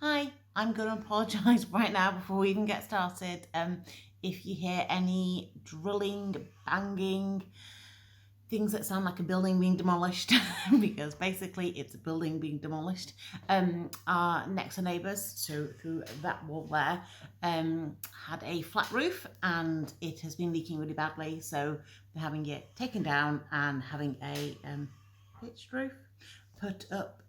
Hi, I'm going to apologise right now before we even get started. If you hear any drilling, banging, things that sound like a building being demolished, because basically it's a building being demolished. Our next door neighbours, so through that wall there, had a flat roof and it has been leaking really badly. So they're having it taken down and having a pitched roof put up.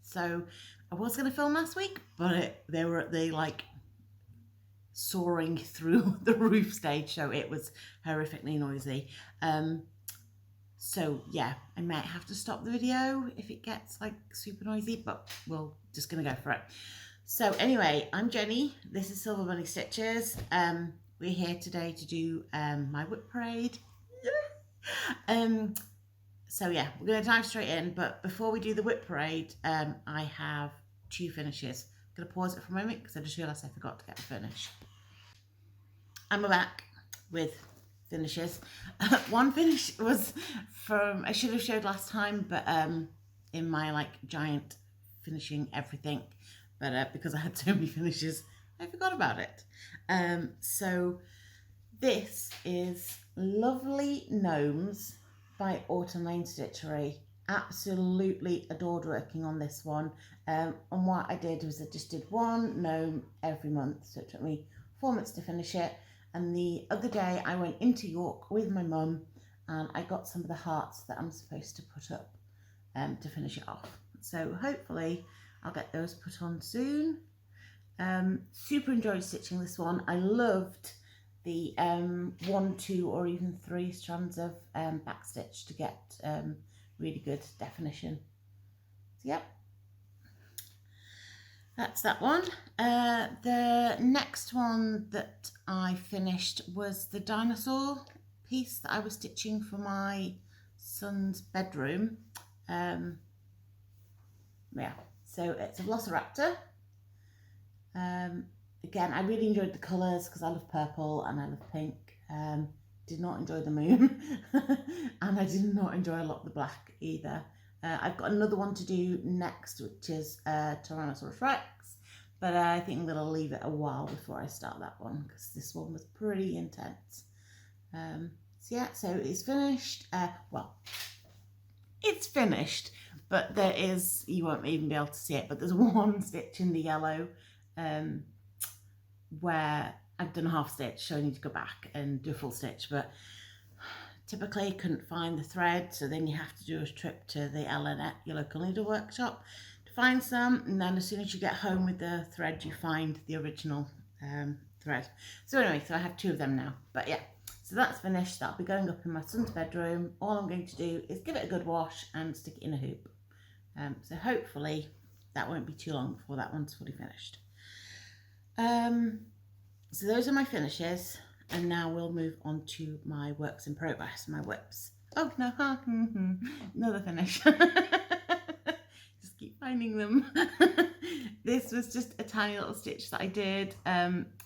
So I was going to film last week, but they were at the like soaring through the roof stage, so it was horrifically noisy. So yeah, I might have to stop the video if it gets like super noisy, but we're just gonna go for it. So anyway, I'm Jenny. This is Silver Bunny Stitches. We're here today to do my WIP parade. So yeah, we're gonna dive straight in. But before we do the WIP parade, I have two finishes. I'm gonna pause it for a moment because I just realised I forgot to get the finish. And we're back with finishes. One finish was from, I should have showed last time, but in my like giant finishing everything, but because I had so many finishes, I forgot about it. So this is Lovely Gnomes by Autumn Lane Stitchery. Absolutely adored working on this one. And what I did was I just did one gnome every month, so it took me 4 months to finish it. And the other day I went into York with my mum and I got some of the hearts that I'm supposed to put up to finish it off. So hopefully I'll get those put on soon. Super enjoyed stitching this one. I loved the 1, 2 or even 3 strands of backstitch to get really good definition. So yep, that's that one. The next one that I finished was the dinosaur piece that I was stitching for my son's bedroom. Yeah, so it's a Velociraptor. Again, I really enjoyed the colours because I love purple and I love pink. Did not enjoy the moon and I did not enjoy a lot of the black either. I've got another one to do next, which is Tyrannosaurus Rex, but I think I'm going to leave it a while before I start that one because this one was pretty intense. So yeah, so it's finished. Well, it's finished, but there is, you won't even be able to see it, but there's one stitch in the yellow where I've done a half stitch, so I need to go back and do a full stitch, but typically couldn't find the thread, so then you have to do a trip to the LNet, your local needle workshop, to find some, and then as soon as you get home with the thread, you find the original thread. So anyway, so I have 2 of them now, but yeah, so that's finished. That'll be going up in my son's bedroom. All I'm going to do is give it a good wash and stick it in a hoop. So hopefully that won't be too long before that one's fully finished. So those are my finishes, and now we'll move on to my works in progress, my WIPs. Oh no, another finish. Just keep finding them. This was just a tiny little stitch that I did.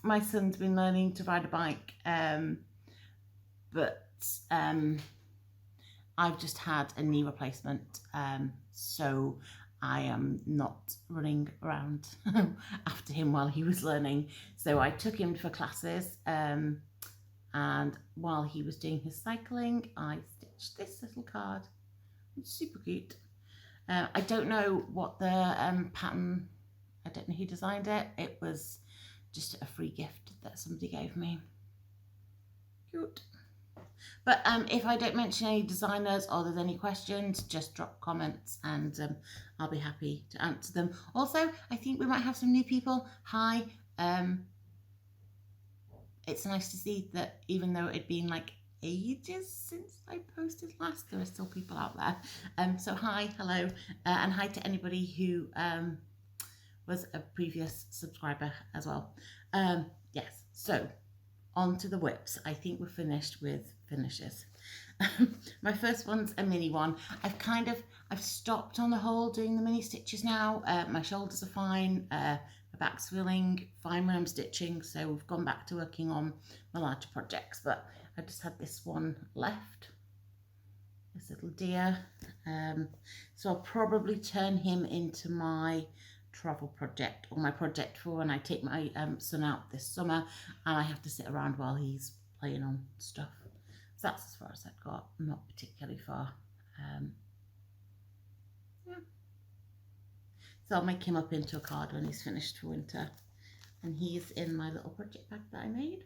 My son's been learning to ride a bike, but I've just had a knee replacement, so I am not running around after him while he was learning. So I took him for classes, and while he was doing his cycling, I stitched this little card. It's super cute. I don't know what the pattern, I don't know who designed it. It was just a free gift that somebody gave me. Cute. But if I don't mention any designers or there's any questions, just drop comments and I'll be happy to answer them. Also, I think we might have some new people. Hi. It's nice to see that even though it'd been like ages since I posted last, there are still people out there. So hi, hello, and hi to anybody who was a previous subscriber as well. Yes, so on to the WIPs. I think we're finished with finishes. My first one's a mini one. I've stopped on the whole doing the mini stitches now. My shoulders are fine, my back's feeling fine when I'm stitching, so we've gone back to working on my larger projects, but I just had this one left, this little deer. So I'll probably turn him into my travel project, or my project for when I take my son out this summer and I have to sit around while he's playing on stuff. So that's as far as I've got, not particularly far. Yeah. So I'll make him up into a card when he's finished for winter. And he's in my little project bag that I made.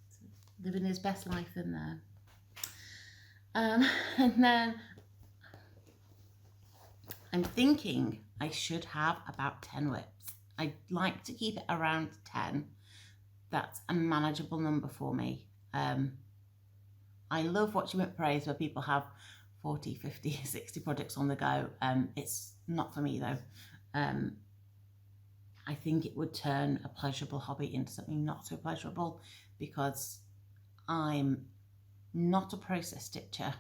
So living his best life in there. And then I'm thinking I should have about 10 WIPs. I'd like to keep it around 10. That's a manageable number for me. I love watching WIP parades where people have 40, 50, 60 projects on the go. It's not for me though. I think it would turn a pleasurable hobby into something not so pleasurable, because I'm not a process stitcher.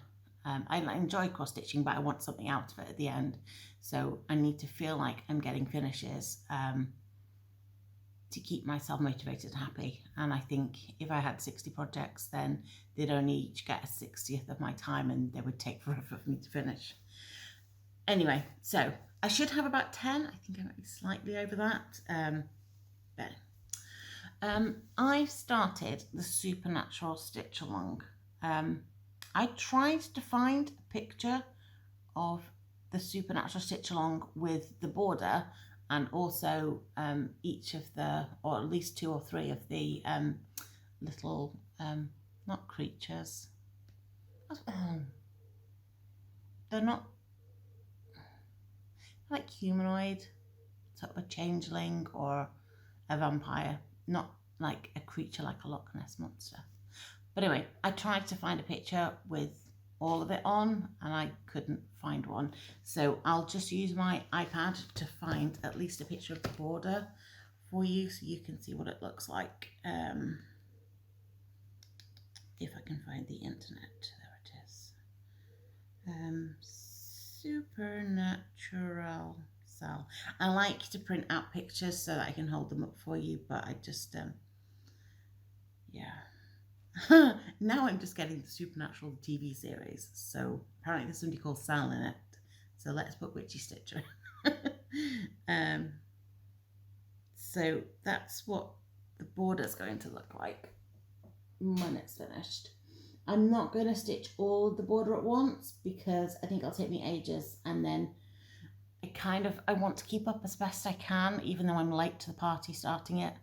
I enjoy cross stitching, but I want something out of it at the end. So I need to feel like I'm getting finishes to keep myself motivated and happy. And I think if I had 60 projects, then they'd only each get a 60th of my time and they would take forever for me to finish. Anyway, so I should have about 10. I think I might be slightly over that. I've started the Supernatural Stitch Along. I tried to find a picture of the Supernatural Stitch Along with the border, and also each of the, or at least 2 or 3 of the little, not creatures, they're not like humanoid, sort of a changeling or a vampire, not like a creature like a Loch Ness monster. But anyway, I tried to find a picture with all of it on and I couldn't find one. So I'll just use my iPad to find at least a picture of the border for you so you can see what it looks like. If I can find the internet, there it is. Supernatural cell. I like to print out pictures so that I can hold them up for you, but I just, yeah. Now I'm just getting the Supernatural TV series. So apparently there's somebody called Sal in it. So let's put Witchy Stitcher. So that's what the border's going to look like when it's finished. I'm not going to stitch all of the border at once because I think it'll take me ages, and then I want to keep up as best I can, even though I'm late to the party starting it.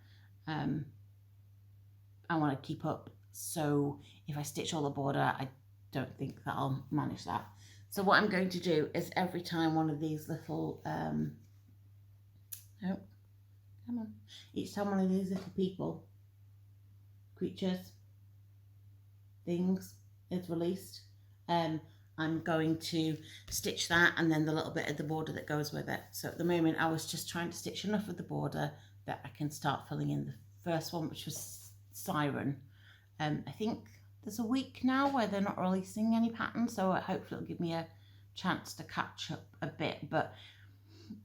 I want to keep up, so if I stitch all the border, I don't think that I'll manage that. So what I'm going to do is every time one of these little, each time one of these little people, creatures, things is released, I'm going to stitch that and then the little bit of the border that goes with it. So at the moment I was just trying to stitch enough of the border that I can start filling in the first one, which was Siren. I think there's a week now where they're not releasing any patterns, so hopefully it'll give me a chance to catch up a bit. But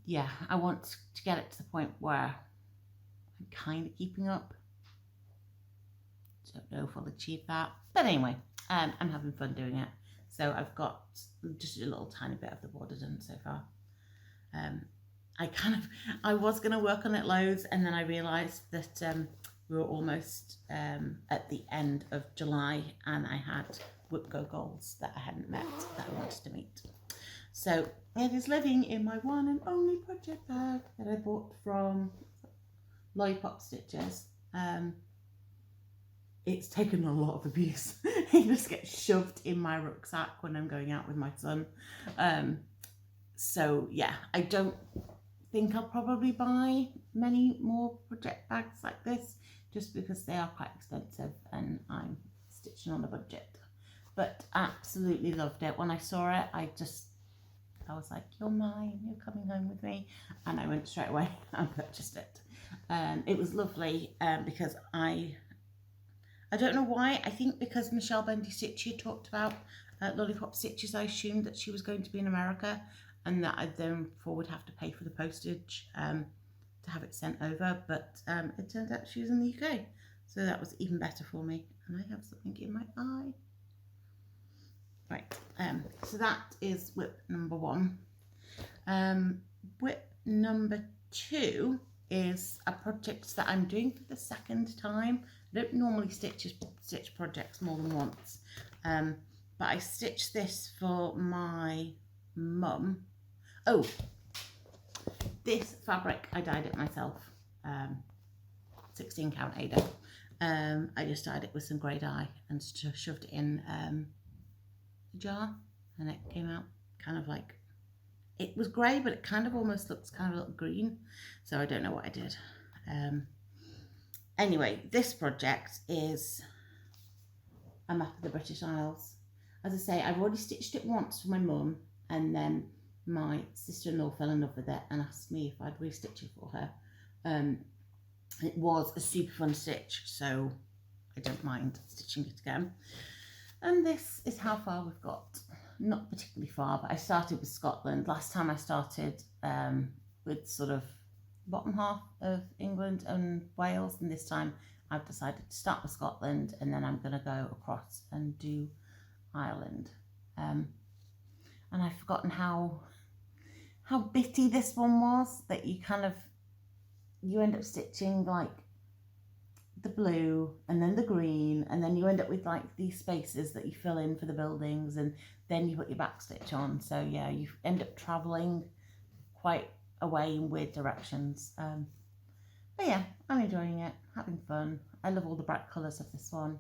yeah, I want to get it to the point where I'm kind of keeping up. Don't know if I'll achieve that, but anyway, I'm having fun doing it. So I've got just a little tiny bit of the border done so far. I was going to work on it loads, and then I realised that we were almost at the end of July and I had WIP goals that I hadn't met that I wanted to meet. So it is living in my one and only project bag that I bought from Lollipop Stitches. It's taken a lot of abuse. It just gets shoved in my rucksack when I'm going out with my son. So yeah, I don't think I'll probably buy many more project bags like this, just because they are quite expensive and I'm stitching on a budget. But absolutely loved it. When I saw it, I was like, you're mine, you're coming home with me. And I went straight away and purchased it. It was lovely because I don't know why. I think because Michelle Bendy Stitcher talked about Lollipop Stitches, I assumed that she was going to be in America and that I therefore would have to pay for the postage to have it sent over. But it turned out she was in the UK. So that was even better for me. And I have something in my eye. Right, so that is WIP number 1. WIP number 2 is a project that I'm doing for the second time. I don't normally stitch projects more than once, but I stitched this for my mum. Oh, this fabric, I dyed it myself, 16 count Ada. I just dyed it with some grey dye and shoved it in a jar, and it came out kind of like, it was grey, but it kind of almost looks kind of a little green, so I don't know what I did. Anyway, this project is a map of the British Isles. As I say, I've already stitched it once for my mum, and then my sister-in-law fell in love with it and asked me if I'd restitch it for her. It was a super fun stitch, so I don't mind stitching it again. And this is how far we've got. Not particularly far, but I started with Scotland. Last time I started with sort of bottom half of England and Wales, and this time I've decided to start with Scotland, and then I'm going to go across and do Ireland. And I've forgotten how bitty this one was, that you end up stitching like the blue and then the green, and then you end up with like these spaces that you fill in for the buildings, and then you put your back stitch on. So yeah, you end up traveling quite away in weird directions. But yeah, I'm enjoying it, having fun. I love all the bright colours of this one.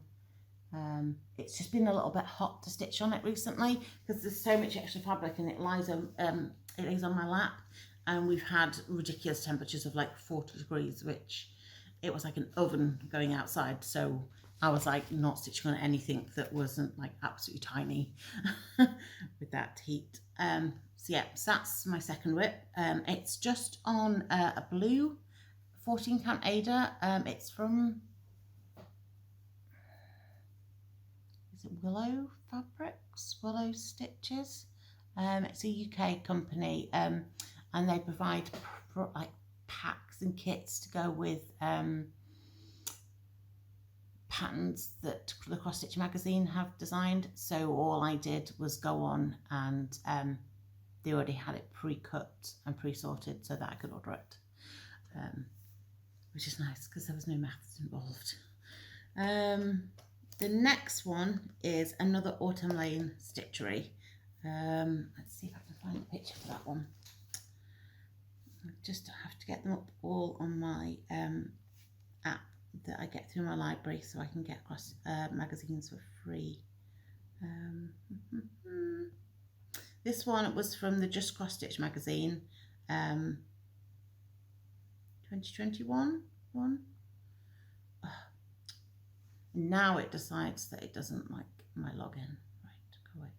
It's just been a little bit hot to stitch on it recently because there's so much extra fabric, and it lays on my lap, and we've had ridiculous temperatures of like 40 degrees, which it was like an oven going outside. So I was like not stitching on anything that wasn't like absolutely tiny with that heat. So yeah, so that's my second WIP. It's just on a blue 14 count Ada. It's from, is it Willow Fabrics, Willow Stitches. It's a UK company, and they provide like packs and kits to go with patterns that the Cross Stitch magazine have designed. So all I did was go on, and they already had it pre-cut and pre-sorted so that I could order it, which is nice because there was no maths involved. The next one is another Autumn Lane stitchery. Let's see if I can find a picture for that one. I just have to get them up all on my app that I get through my library, so I can get across magazines for free. This one was from the Just Cross Stitch magazine, 2021 one. Now it decides that it doesn't like my login. Right, go away.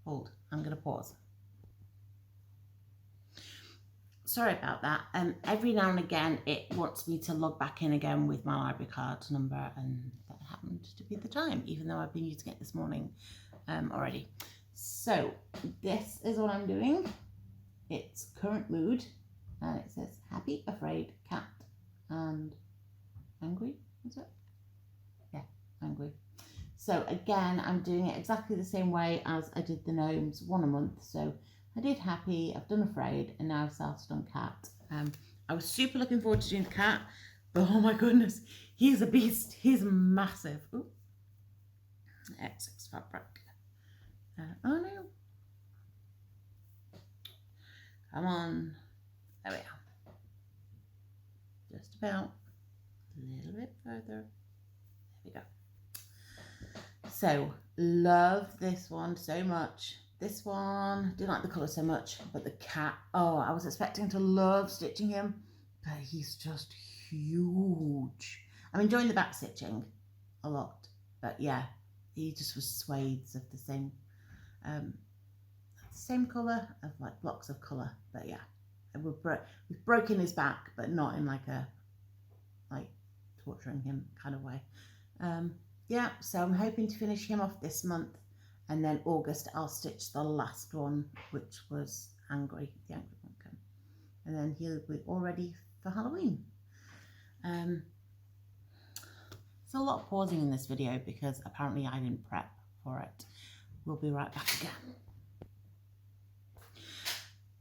Hold, I'm going to pause. Sorry about that. Every now and again it wants me to log back in again with my library card number, and that happened to be the time, even though I've been using it this morning already. So this is what I'm doing. It's current mood, and it says happy, afraid, cat, and angry, is it? Yeah, angry. So again, I'm doing it exactly the same way as I did the gnomes, one a month. So I did happy, I've done afraid, and now I've started on cat. I was super looking forward to doing the cat, but oh my goodness, he's a beast. He's massive. Ooh. XX fabric. Oh no. Come on. There we are. Just about. A little bit further. There we go. So, love this one so much. This one, didn't like the colour so much, but the cat, oh, I was expecting to love stitching him, but he's just huge. I'm enjoying the back stitching a lot, but yeah, he just was swathes of the same colour, of like blocks of colour, but yeah, we've broken his back, but not in like a, like torturing him kind of way. Yeah, so I'm hoping to finish him off this month, and then August I'll stitch the last one, which was Angry, the Angry Pumpkin, and then he'll be all ready for Halloween. There's a lot of pausing in this video because apparently I didn't prep for it. We'll be right back again.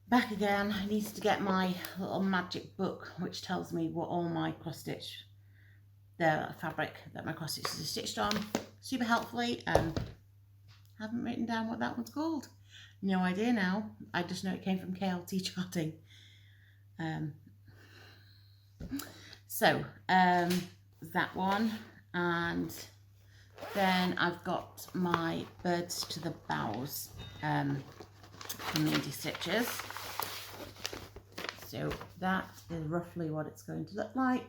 Back again. I needed to get my little magic book which tells me what all my cross stitch, the fabric that my cross stitches are stitched on, super helpfully. Haven't written down what that one's called. No idea now. I just know it came from KLT charting. So that one, and then I've got my birds to the bows from the Witchy Stitches. So that is roughly what it's going to look like.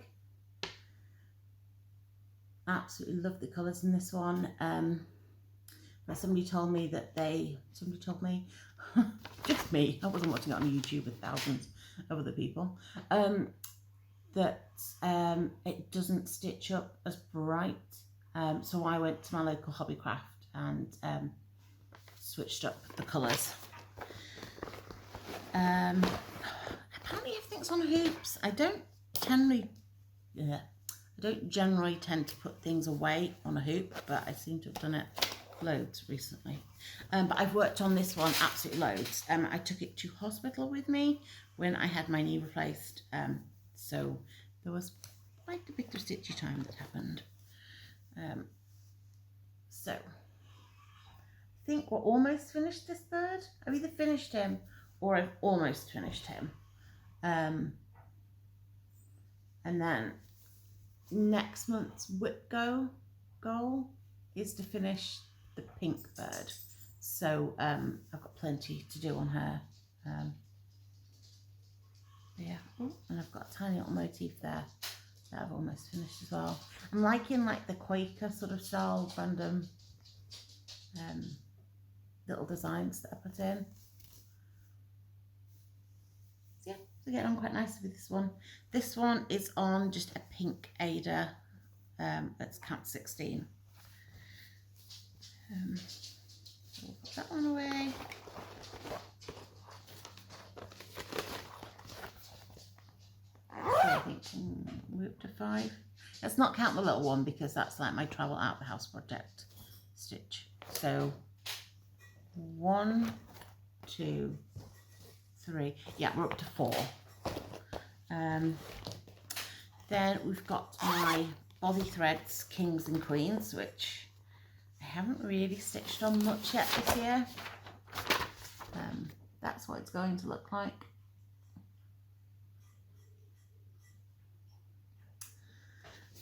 Absolutely love the colours in this one. But somebody told me that just me, I wasn't watching it on YouTube with thousands of other people, that it doesn't stitch up as bright. So I went to my local Hobbycraft and switched up the colours. Apparently everything's on hoops. I don't generally tend to put things away on a hoop, but I seem to have done it loads recently. But I've worked on this one absolutely loads. I took it to hospital with me when I had my knee replaced. So there was quite a bit of stitchy time that happened. So I think we're almost finished this bird. I've either finished him or I've almost finished him. And then next month's WIP goal is to finish the pink bird. So I've got plenty to do on her. Yeah, ooh, and I've got a tiny little motif there that I've almost finished as well. I'm liking like the Quaker sort of style random little designs that I put in. So yeah, so getting on quite nicely with this one. This one is on just a pink Ada. That's count 16. So we'll put that one away. I think we're up to 5. Let's not count the little one because that's like my travel out the house project stitch. So 1, 2, 3. Yeah, we're up to 4. Then we've got my body threads, kings and queens, which I haven't really stitched on much yet this year. That's what it's going to look like.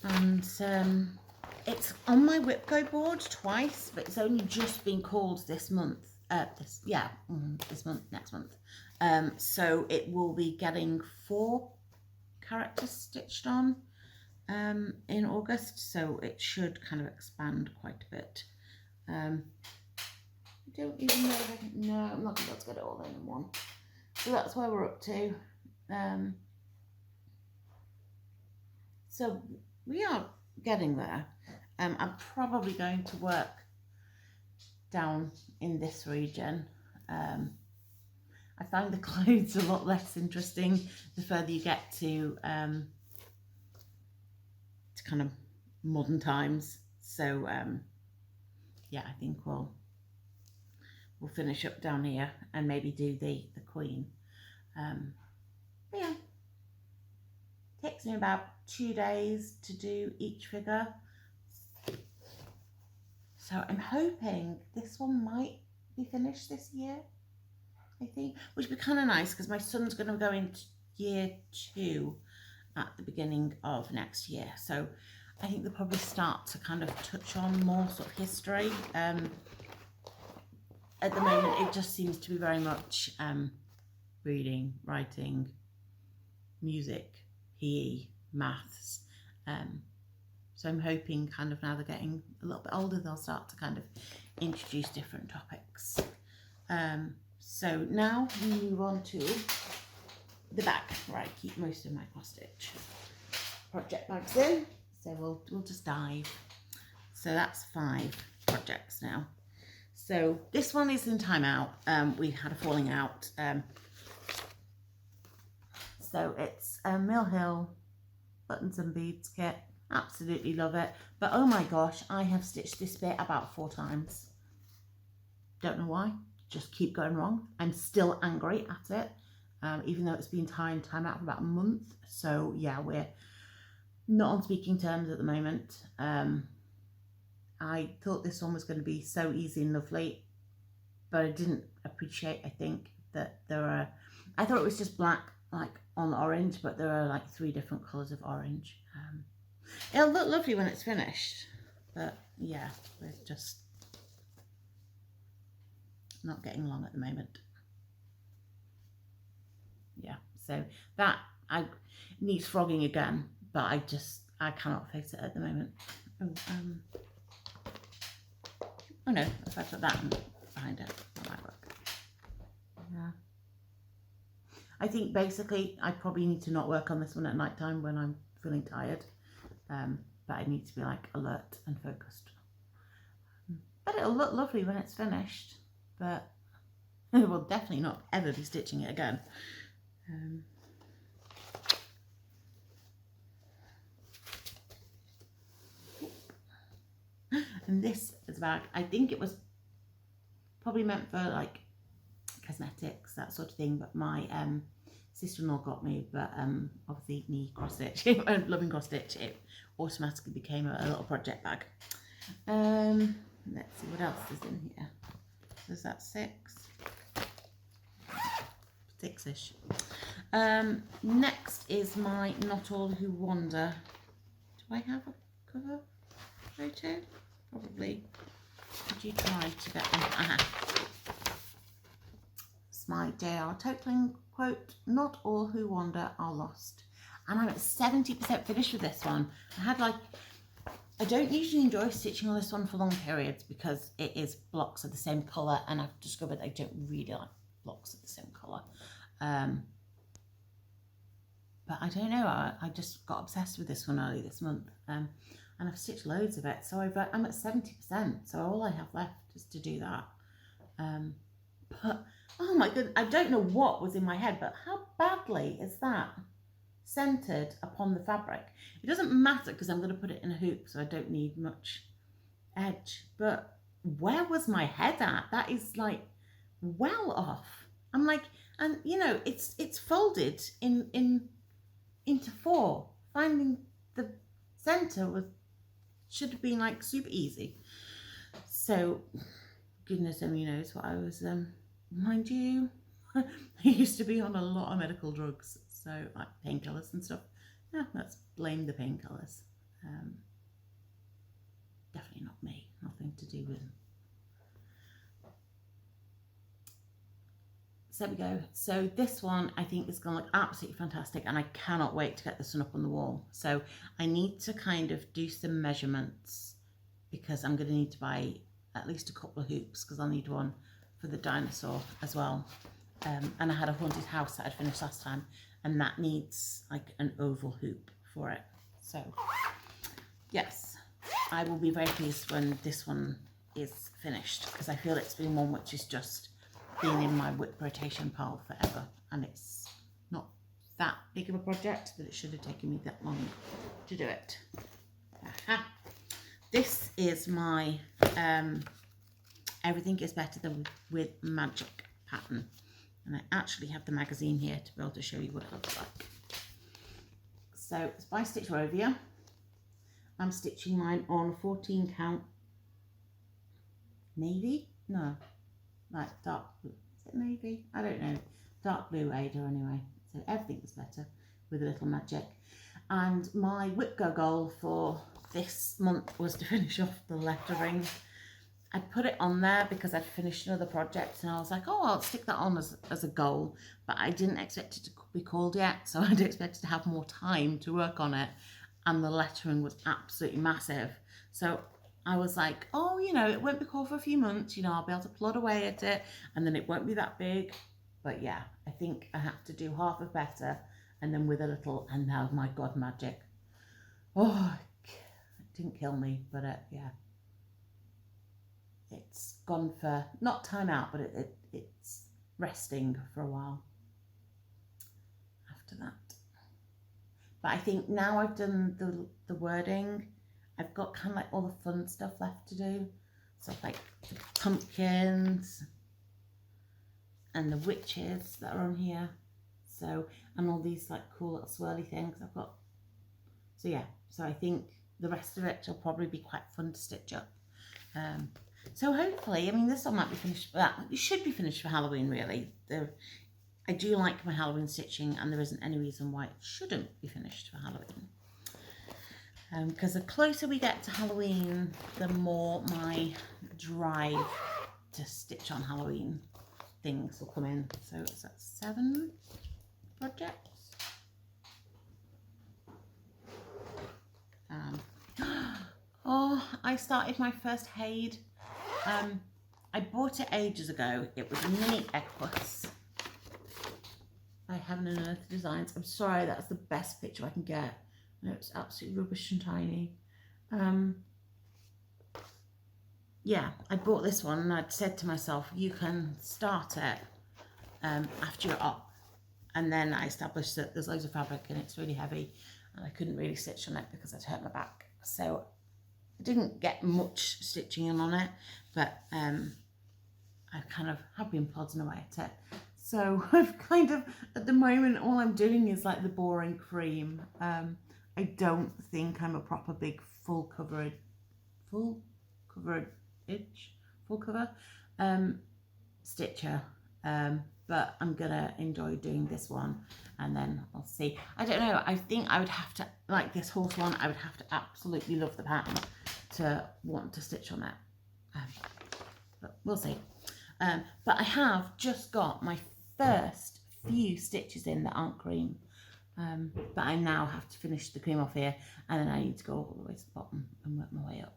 And it's on my Repco board twice, but it's only just been called this month. This month, next month. So it will be getting 4 characters stitched on in August, so it should kind of expand quite a bit. I don't even know if I can, no, I'm not going to be able to get it all in one. So that's where we're up to. So we are getting there. I'm probably going to work down in this region. I find the clothes a lot less interesting the further you get to kind of modern times. So yeah, I think we'll finish up down here and maybe do the queen. But yeah, takes me about 2 days to do each figure. So I'm hoping this one might be finished this year, I think, which would be kind of nice because my son's going to go into year 2 at the beginning of next year. So I think they'll probably start to kind of touch on more sort of history. At the moment, it just seems to be very much reading, writing, music, PE, maths. So I'm hoping kind of now they're getting a little bit older, they'll start to kind of introduce different topics. So now we move on to the back, where I keep most of my cross stitch project bags in. So we'll just dive. So that's 5 projects now. So this one is in timeout. We had a falling out. So it's a Mill Hill buttons and beads kit. Absolutely love it. But oh my gosh, I have stitched this bit about 4 times. Don't know why. Just keep going wrong. I'm still angry at it. even though it's been time out for about a month. So yeah, we're not on speaking terms at the moment. I thought this one was going to be so easy and lovely, but I didn't appreciate, I think, that I thought it was just black, like on orange, but there are like 3 different colours of orange. It'll look lovely when it's finished, but yeah, we're just not getting along at the moment. Yeah, so that needs frogging again, but I cannot fix it at the moment. Oh no, if I put that behind it, that might work. Yeah. I think basically I probably need to not work on this one at night time when I'm feeling tired. But I need to be like alert and focused. But it'll look lovely when it's finished, but I will definitely not ever be stitching it again. And this is about, I think it was probably meant for like cosmetics, that sort of thing, but my sister-in-law got me, but obviously me cross stitch, loving cross stitch, it automatically became a little project bag. Let's see what else is in here. Is that 6? 6-ish. Next is my Not All Who Wander. Do I have a cover photo? Probably. Did you try to get one? It's my J.R. Tolkien quote, "Not all who wander are lost." And I'm at 70% finished with this one. I don't usually enjoy stitching on this one for long periods because it is blocks of the same colour, and I've discovered I don't really like blocks of the same colour. But I don't know, I just got obsessed with this one early this month, and I've stitched loads of it, so I'm at 70%, so all I have left is to do that. But oh my goodness, I don't know what was in my head, but how badly is that centered upon the fabric? It doesn't matter because I'm going to put it in a hoop, so I don't need much edge, but where was my head at? That is like well off. I'm like, and you know, it's folded into 4. Finding the center should have been like super easy. So goodness only knows what I was, mind you, I used to be on a lot of medical drugs, so like painkillers and stuff. Yeah, let's blame the painkillers. Definitely not me, nothing to do with them. So there we go. So this one I think is going to look absolutely fantastic, and I cannot wait to get this one up on the wall. So I need to kind of do some measurements because I'm going to need to buy at least a couple of hoops because I'll need one for the dinosaur as well. And I had a haunted house that I'd finished last time, and that needs like an oval hoop for it. So yes, I will be very pleased when this one is finished because I feel it's been one which is just been in my WIP rotation pile forever, and it's not that big of a project that it should have taken me that long to do it. Aha. This is my Everything Is Better Than With Magic pattern, and I actually have the magazine here to be able to show you what it looks like. So it's by Stitch Rovia. I'm stitching mine on 14 count navy, no, like dark blue. Is it navy? I don't know. Dark blue Ada anyway. So Everything Is Better with a Little Magic. And my WIP goal for this month was to finish off the lettering. I'd put it on there because I'd finished another project, and I was like, oh, I'll stick that on as a goal, but I didn't expect it to be called yet, so I'd expected to have more time to work on it, and the lettering was absolutely massive. So I was like, oh, you know, it won't be called for a few months, you know, I'll be able to plod away at it, and then it won't be that big. But yeah, I think I had to do half of better, and then with a little, and now, my God, magic. Oh, it didn't kill me, but yeah. It's gone for, not time out, but it's resting for a while after that. But I think now I've done the wording, I've got kind of like all the fun stuff left to do. So like the pumpkins and the witches that are on here. So, and all these like cool little swirly things I've got. So yeah, so I think the rest of it will probably be quite fun to stitch up. So hopefully, I mean, this one might be finished, well, it should be finished for Halloween really. I do like my Halloween stitching, and there isn't any reason why it shouldn't be finished for Halloween. Because the closer we get to Halloween, the more my drive to stitch on Halloween things will come in. So it's at 7 projects. Oh, I started my first Haid. I bought it ages ago. It was a mini Equus. I haven't unearthed designs. I'm sorry, that's the best picture I can get. No, it's absolutely rubbish and tiny. Yeah, I bought this one and I'd said to myself, you can start it after you're up. And then I established that there's loads of fabric and it's really heavy and I couldn't really stitch on it because I'd hurt my back. So I didn't get much stitching in on it, but I kind of have been plodding away at it. So I've kind of, at the moment, all I'm doing is like the boring cream. I don't think I'm a proper big full cover stitcher, but I'm gonna enjoy doing this one and then I'll see. I don't know, I think I would have to, like this horse one, I would have to absolutely love the pattern to want to stitch on it, but we'll see. But I have just got my first few stitches in that aren't cream, but I now have to finish the cream off here and then I need to go all the way to the bottom and work my way up.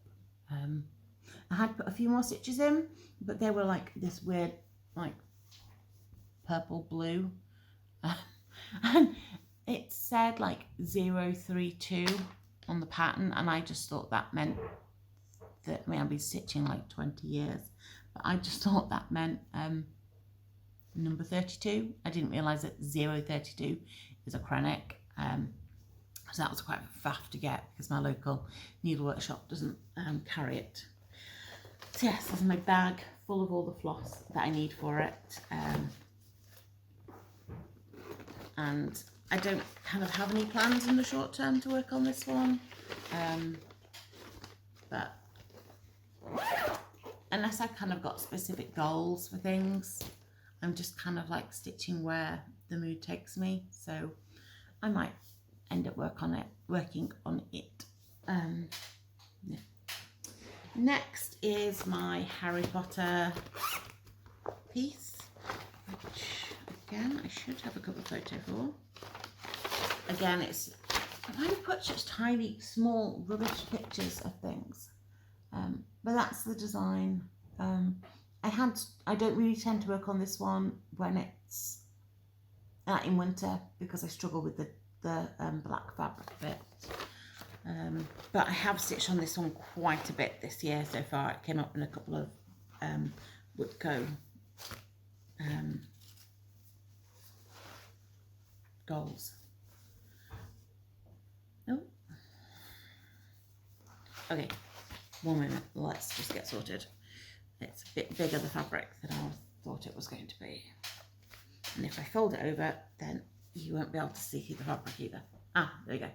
I had put a few more stitches in, but they were like this weird like purple blue and it said like 032 on the pattern and I just thought that meant that, I mean, I've been stitching like 20 years, but I just thought that meant number 32. I didn't realise that 032 is a chronic, so that was quite a faff to get because my local needle workshop doesn't carry it. So yes, this is my bag full of all the floss that I need for it, and I don't kind of have any plans in the short term to work on this one, but unless I kind of got specific goals for things, I'm just kind of like stitching where the mood takes me. So I might end up working on it. Yeah. Next is my Harry Potter piece, which again I should have a couple of photos for. Again, I've only put such tiny, small, rubbish pictures of things. But that's the design. I don't really tend to work on this one when it's in winter because I struggle with the black fabric bit. But I have stitched on this one quite a bit this year so far. It came up in a couple of Repco goals. Oh. Okay. 1 minute, let's just get sorted. It's a bit bigger, the fabric, than I thought it was going to be. And if I fold it over, then you won't be able to see the fabric either. Ah, there we go.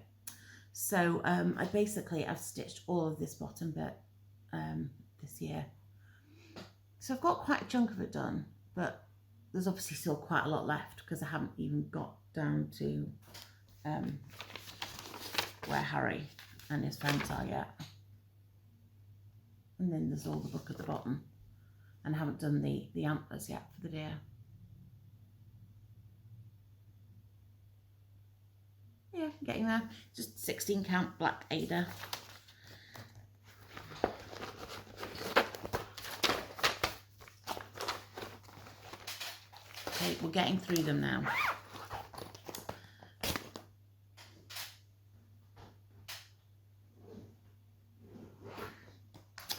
So I've stitched all of this bottom bit this year. So I've got quite a chunk of it done, but there's obviously still quite a lot left because I haven't even got down to where Harry and his friends are yet. And then there's all the book at the bottom. And I haven't done the antlers yet for the deer. Yeah, getting there. Just 16 count black Ada. Okay, we're getting through them now.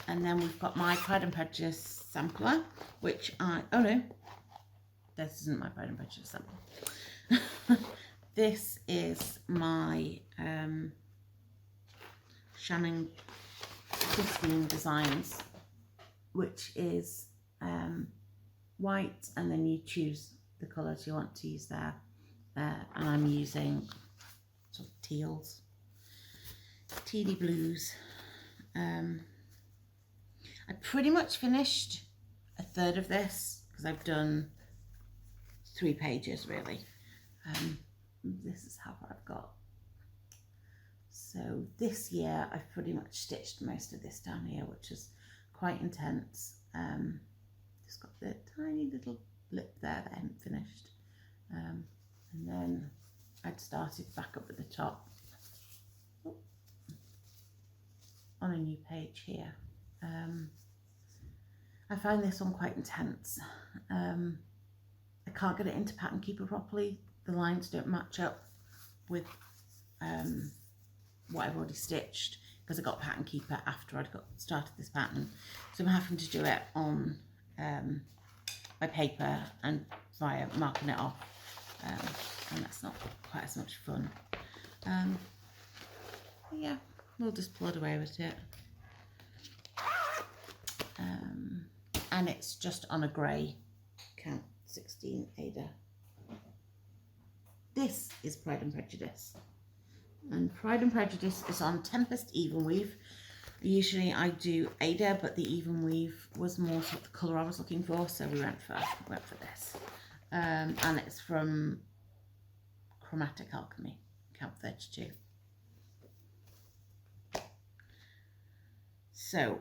And then we've got my Pride and Prejudice sampler, which oh no, this isn't my Pride and Prejudice sampler. This is my Shannon 15 Designs, which is white, and then you choose the colours you want to use there. and I'm using sort of teals, tealy blues. I pretty much finished a third of this because I've done 3 pages really. This is how far I've got. So this year I've pretty much stitched most of this down here, which is quite intense. Just got the tiny little blip there that I haven't finished. And then I'd started back up at the top on a new page here. I find this one quite intense. I can't get it into Pattern Keeper properly. The lines don't match up with what I've already stitched because I got Pattern Keeper after I'd started this pattern. So I'm having to do it on my paper and via marking it off. And that's not quite as much fun. Yeah, we'll just plod away with it. And it's just on a grey count 16 Ada. This is Pride and Prejudice. And Pride and Prejudice is on Tempest Even Weave. Usually I do Ada, but the Even Weave was more sort of the colour I was looking for, so we went for this. And it's from Chromatic Alchemy, count 32. So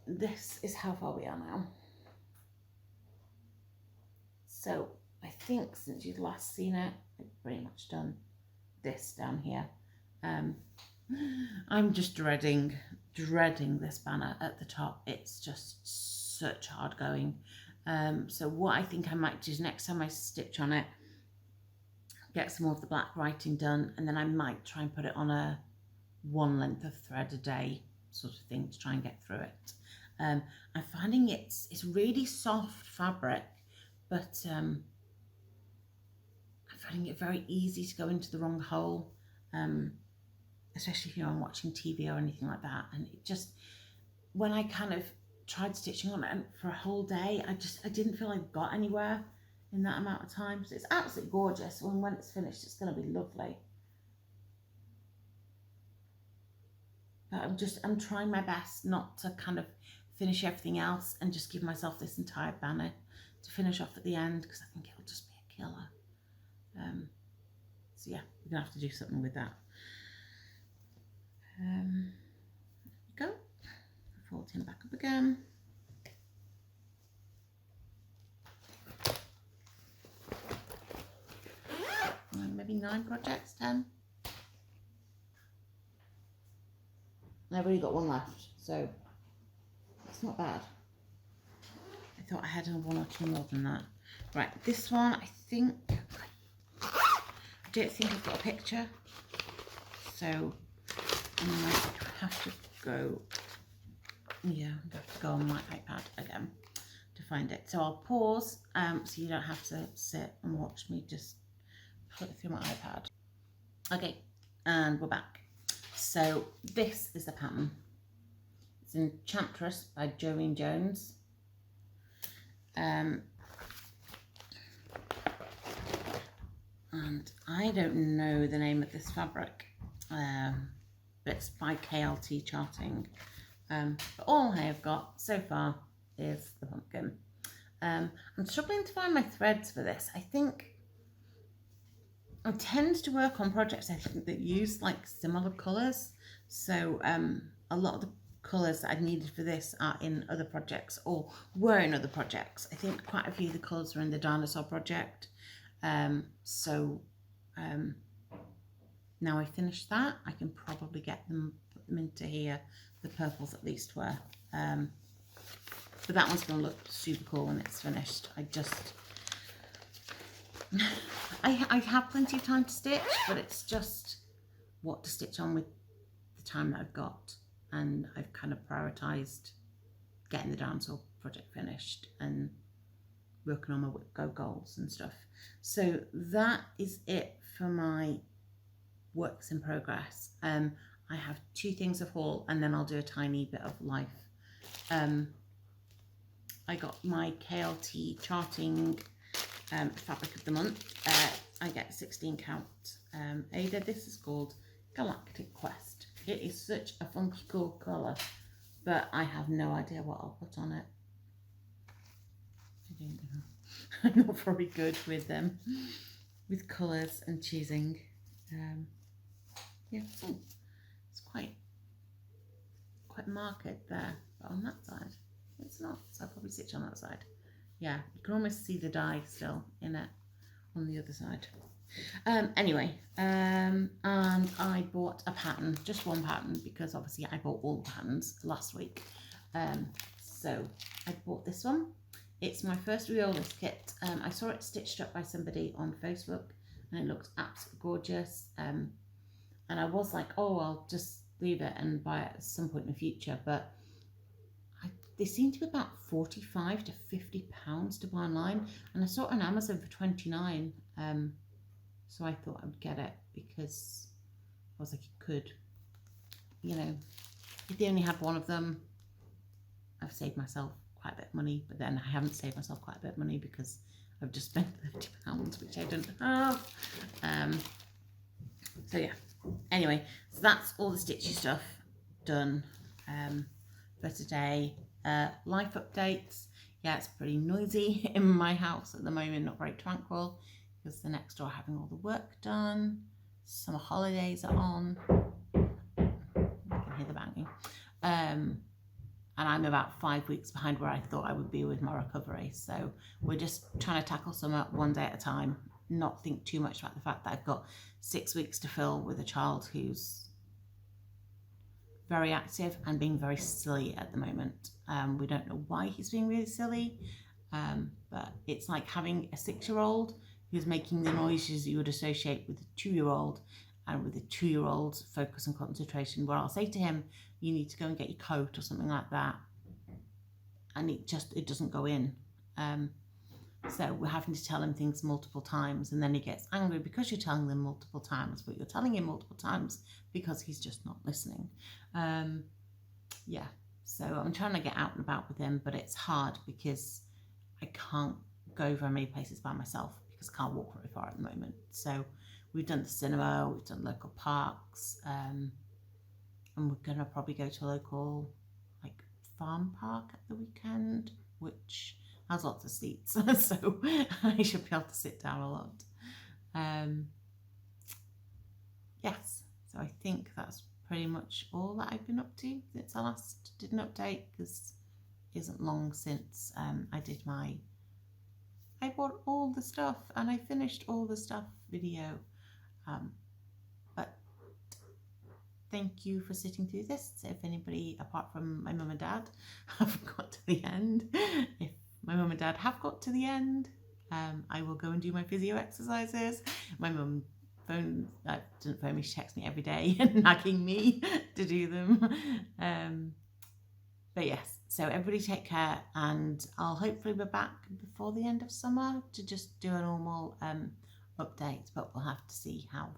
this is how far we are now. So I think since you've last seen it, I've pretty much done this down here. I'm just dreading this banner at the top. It's just such hard going. So what I think I might do is next time I stitch on it, get some more of the black writing done, and then I might try and put it on a 1 length of thread a day sort of thing to try and get through it. I'm finding it's really soft fabric, but I'm finding it very easy to go into the wrong hole, especially if I'm watching TV or anything like that. And it just, when I kind of tried stitching on it for a whole day, I didn't feel I got anywhere in that amount of time. So it's absolutely gorgeous, and when it's finished it's going to be lovely. But I'm trying my best not to kind of finish everything else and just give myself this entire banner to finish off at the end, because I think it'll just be a killer. So yeah, we're gonna have to do something with that. There we go. Fold him back up again. And maybe 9 projects, 10. I've only got 1 left, so it's not bad. I thought I had 1 or 2 more than that. Right, this one I don't think I've got a picture, so I might have to go. Yeah, I'm going to have to go on my iPad again to find it. So I'll pause, so you don't have to sit and watch me just flip through my iPad. Okay, and we're back. So this is the pattern. It's Enchantress by Jolene Jones. And I don't know the name of this fabric, but it's by KLT Charting. But all I have got so far is the pumpkin. I'm struggling to find my threads for this. I think I tend to work on projects that use like similar colours. So a lot of the colours that I needed for this are in other projects, or were in other projects. I think quite a few of the colours were in the dinosaur project. Now I finished that, I can probably get them, put them into here. The purples at least were. But that one's going to look super cool when it's finished. I have plenty of time to stitch, but it's just what to stitch on with the time that I've got. And I've kind of prioritised getting the dinosaur project finished and working on my WIP goals and stuff. So that is it for my works in progress. I have 2 things of haul, and then I'll do a tiny bit of life. I got my KLT Charting fabric of the month I get 16 count Ada. This is called Galactic Quest. It is such a funky cool colour, but I have no idea what I'll put on it. I don't know. I'm not very good with colours and choosing. Yeah, ooh, it's quite marked there, but on that side it's not, so I'll probably stitch on that side. Yeah, you can almost see the dye still in it on the other side. Anyway, and I bought a pattern, just one pattern, because obviously I bought all the patterns last week. So I bought this one. It's my first reolist kit. I saw it stitched up by somebody on Facebook and it looked absolutely gorgeous. And I was like, oh, I'll just leave it and buy it at some point in the future. But they seem to be about 45 to 50 pounds to buy online. And I saw it on Amazon for 29. So I thought I would get it because I was like, you could, you know, if they only had one of them, I've saved myself quite a bit of money, but then I haven't saved myself quite a bit of money because I've just spent £30, which I don't have. So yeah, anyway, so that's all the stitchy stuff done for today. Life updates. Yeah, it's pretty noisy in my house at the moment, not very tranquil, because the next door are having all the work done. Summer holidays are on. You can hear the banging. And I'm about 5 weeks behind where I thought I would be with my recovery. So we're just trying to tackle summer one day at a time, not think too much about the fact that I've got 6 weeks to fill with a child who's very active and being very silly at the moment. We don't know why he's being really silly, but it's like having a 6-year-old who's making the noises you would associate with a 2-year-old, and with a 2-year-old's focus and concentration, where I'll say to him, you need to go and get your coat or something like that, and it doesn't go in. So we're having to tell him things multiple times, and then he gets angry because you're telling them multiple times, but you're telling him multiple times because he's just not listening. Yeah, so I'm trying to get out and about with him, but it's hard because I can't go very many places by myself because I can't walk very far at the moment. So we've done the cinema, we've done local parks, and we're going to probably go to a local like farm park at the weekend, which has lots of seats, so I should be able to sit down a lot. Yes, so I think that's pretty much all that I've been up to since I last did an update, because it isn't long since I bought all the stuff and I finished all the stuff video. But thank you for sitting through this. So if anybody apart from my mum and dad have got to the end, if my mum and dad have got to the end, I will go and do my physio exercises. My mum doesn't phone me, she texts me every day nagging me to do them. But yes, so everybody take care, and I'll hopefully be back before the end of summer to just do a normal update, but we'll have to see how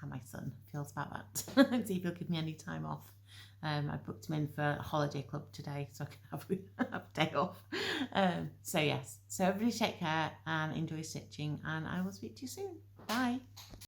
my son feels about that and see if he'll give me any time off. I booked him in for a holiday club today so I can have a day off. So yes, so everybody take care and enjoy stitching, and I will speak to you soon. Bye.